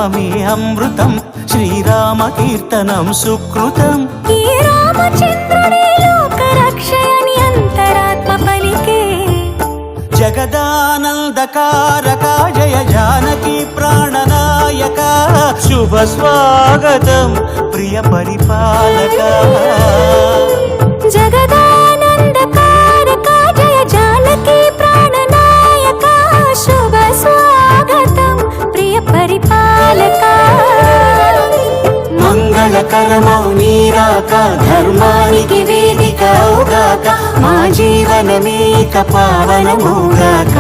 నామమే అమృతం, శ్రీరామ కీర్తనం సుకృతం. ఈ రామచంద్రుడే లోకరక్షయని అంతరాత్మ పలికే. జగదానందకారక జయ జానకి ప్రాణనాయక, శుభ స్వాగతం ప్రియ పరిపాలక. జగదానందకారక జయ జానకి ప్రాణనాయక, శుభ స్వాగతం ప్రియ పరిపాలక. మంగళకరమౌ నీరాక, ధర్మానికి వేదిక అవుగాక, మా జీవనమేక పావనమౌగాక.